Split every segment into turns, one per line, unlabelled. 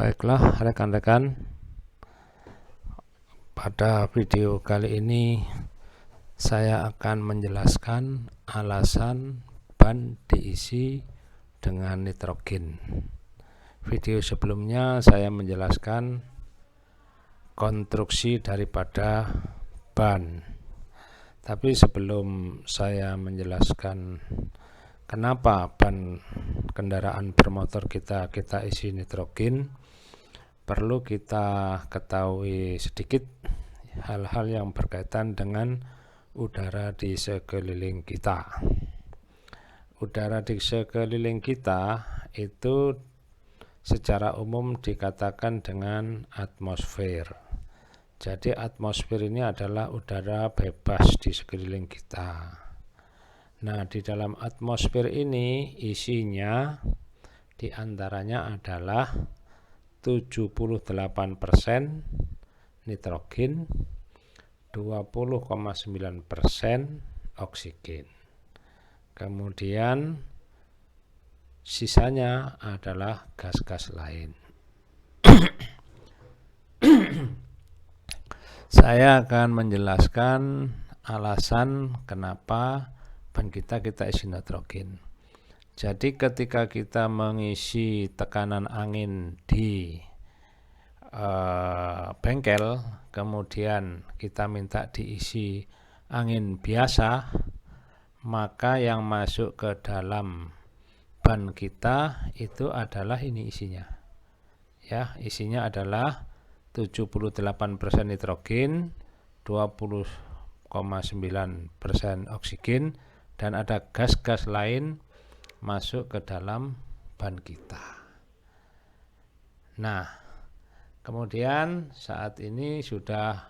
Baiklah rekan-rekan, pada video kali ini saya akan menjelaskan alasan ban diisi dengan nitrogen. Video sebelumnya saya menjelaskan konstruksi daripada ban. Tapi sebelum saya menjelaskan kenapa ban kendaraan bermotor kita isi nitrogen, perlu kita ketahui sedikit hal-hal yang berkaitan dengan udara di sekeliling kita. Udara di sekeliling kita itu secara umum dikatakan dengan atmosfer. Jadi atmosfer ini adalah udara bebas di sekeliling kita. Nah, di dalam atmosfer ini isinya diantaranya adalah 78% nitrogen, 20,9% oksigen. Kemudian sisanya adalah gas-gas lain. Saya akan menjelaskan alasan kenapa ban kita isi nitrogen. Jadi ketika kita mengisi tekanan angin di bengkel, kemudian kita minta diisi angin biasa, maka yang masuk ke dalam ban kita itu adalah ini isinya. Ya, isinya adalah 78% nitrogen, 20,9% oksigen, dan ada gas-gas lain masuk ke dalam ban kita. Nah, kemudian saat ini sudah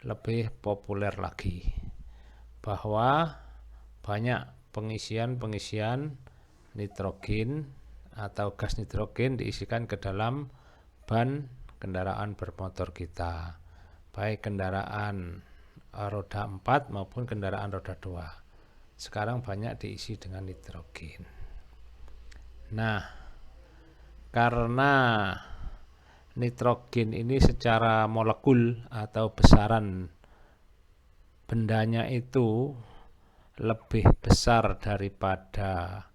lebih populer lagi bahwa banyak pengisian nitrogen atau gas nitrogen diisikan ke dalam ban kendaraan bermotor kita, baik kendaraan roda 4 maupun kendaraan roda 2. Sekarang banyak diisi dengan nitrogen. Nah, karena nitrogen ini secara molekul atau besaran bendanya itu lebih besar daripada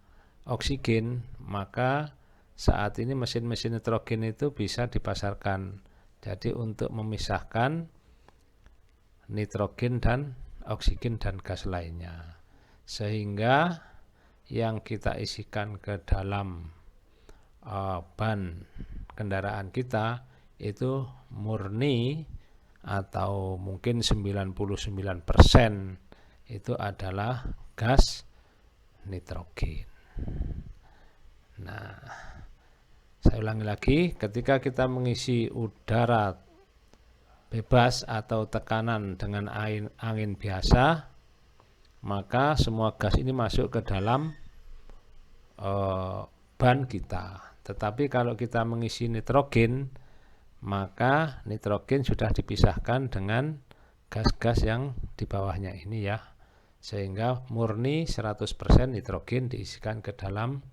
oksigen, maka saat ini mesin-mesin nitrogen itu bisa dipasarkan. Jadi untuk memisahkan nitrogen dan oksigen dan gas lainnya, sehingga yang kita isikan ke dalam ban kendaraan kita itu murni atau mungkin 99% itu adalah gas nitrogen. Nah, saya ulangi lagi, ketika kita mengisi udara bebas atau tekanan dengan angin biasa, maka semua gas ini masuk ke dalam ban kita. Tetapi kalau kita mengisi nitrogen, maka nitrogen sudah dipisahkan dengan gas-gas yang di bawahnya ini ya, sehingga murni 100% nitrogen diisikan ke dalam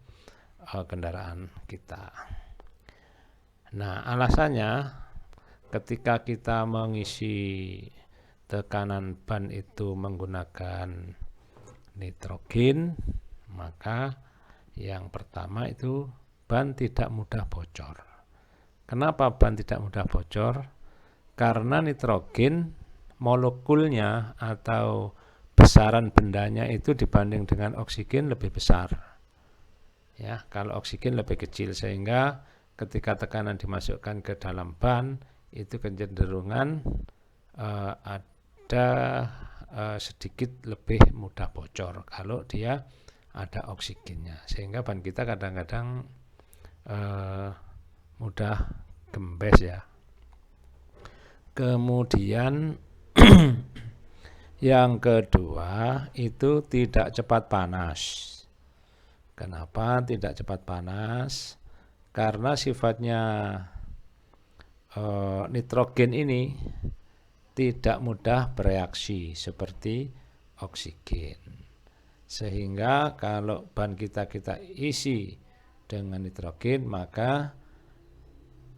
kendaraan kita. Nah, alasannya ketika kita mengisi tekanan ban itu menggunakan nitrogen, maka yang pertama itu ban tidak mudah bocor. Kenapa ban tidak mudah bocor? Karena nitrogen molekulnya atau besaran bendanya itu dibanding dengan oksigen lebih besar. Ya, kalau oksigen lebih kecil, sehingga ketika tekanan dimasukkan ke dalam ban itu kecenderungan ada sedikit lebih mudah bocor kalau dia ada oksigennya, sehingga ban kita kadang-kadang mudah gembes ya. Kemudian yang kedua itu tidak cepat panas. Kenapa tidak cepat panas? Karena sifatnya nitrogen ini tidak mudah bereaksi seperti oksigen, sehingga kalau ban kita isi dengan nitrogen, maka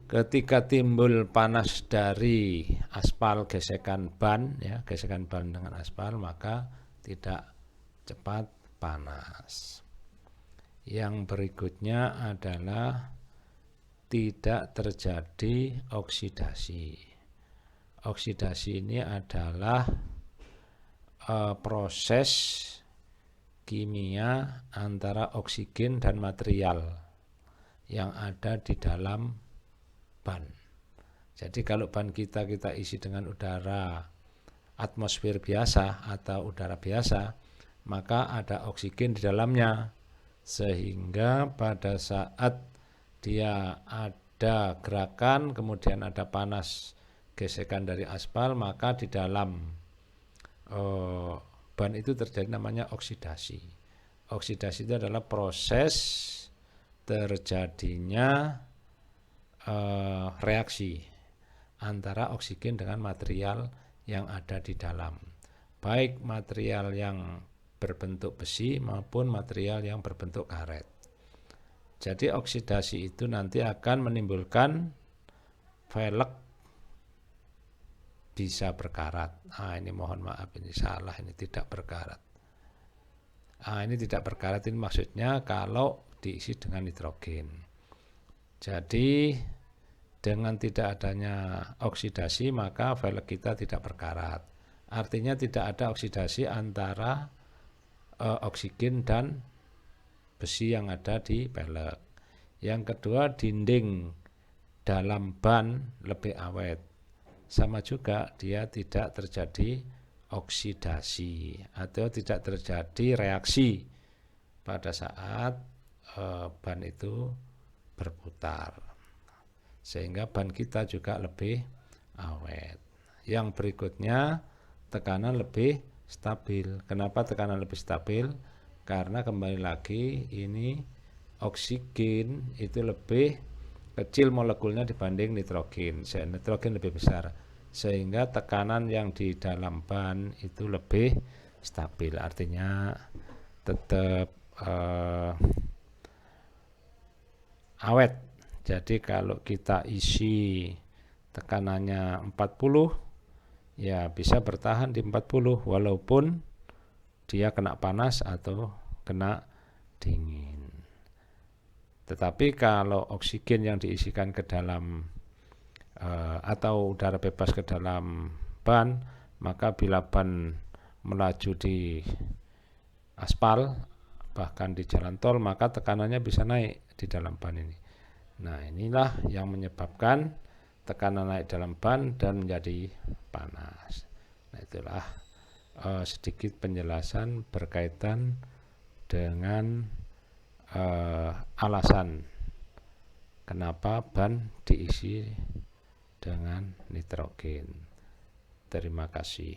Ketika timbul panas dari aspal gesekan ban, ya, gesekan ban dengan aspal, maka tidak cepat panas. Yang berikutnya adalah tidak terjadi oksidasi. Oksidasi ini adalah proses kimia antara oksigen dan material yang ada di dalam ban. Jadi kalau ban kita isi dengan udara atmosfer biasa atau udara biasa, maka ada oksigen di dalamnya, sehingga pada saat dia ada gerakan kemudian ada panas gesekan dari aspal, maka di dalam ban itu terjadi namanya oksidasi. Oksidasi itu adalah proses terjadinya reaksi antara oksigen dengan material yang ada di dalam, baik material yang berbentuk besi maupun material yang berbentuk karet. Jadi oksidasi itu nanti akan menimbulkan velg bisa berkarat. Ini mohon maaf, ini salah, ini tidak berkarat. Ini tidak berkarat, ini maksudnya kalau diisi dengan nitrogen. Jadi dengan tidak adanya oksidasi maka velg kita tidak berkarat. Artinya tidak ada oksidasi antara oksigen dan besi yang ada di velg. Yang kedua, dinding dalam ban lebih awet. Sama juga dia tidak terjadi oksidasi atau tidak terjadi reaksi pada saat ban itu berputar, sehingga ban kita juga lebih awet. Yang berikutnya, tekanan lebih stabil. Kenapa tekanan lebih stabil? Karena kembali lagi ini oksigen itu lebih kecil molekulnya dibanding nitrogen. Nitrogen lebih besar, sehingga tekanan yang di dalam ban itu lebih stabil. Artinya tetap awet. Jadi kalau kita isi tekanannya 40, ya bisa bertahan di 40 walaupun dia kena panas atau kena dingin. Tetapi kalau oksigen yang diisikan ke dalam atau udara bebas ke dalam ban, maka bila ban melaju di aspal bahkan di jalan tol, maka tekanannya bisa naik di dalam ban ini. Nah, inilah yang menyebabkan tekanan naik dalam ban dan menjadi panas. Nah, itulah sedikit penjelasan berkaitan dengan alasan kenapa ban diisi dengan nitrogen. Terima kasih.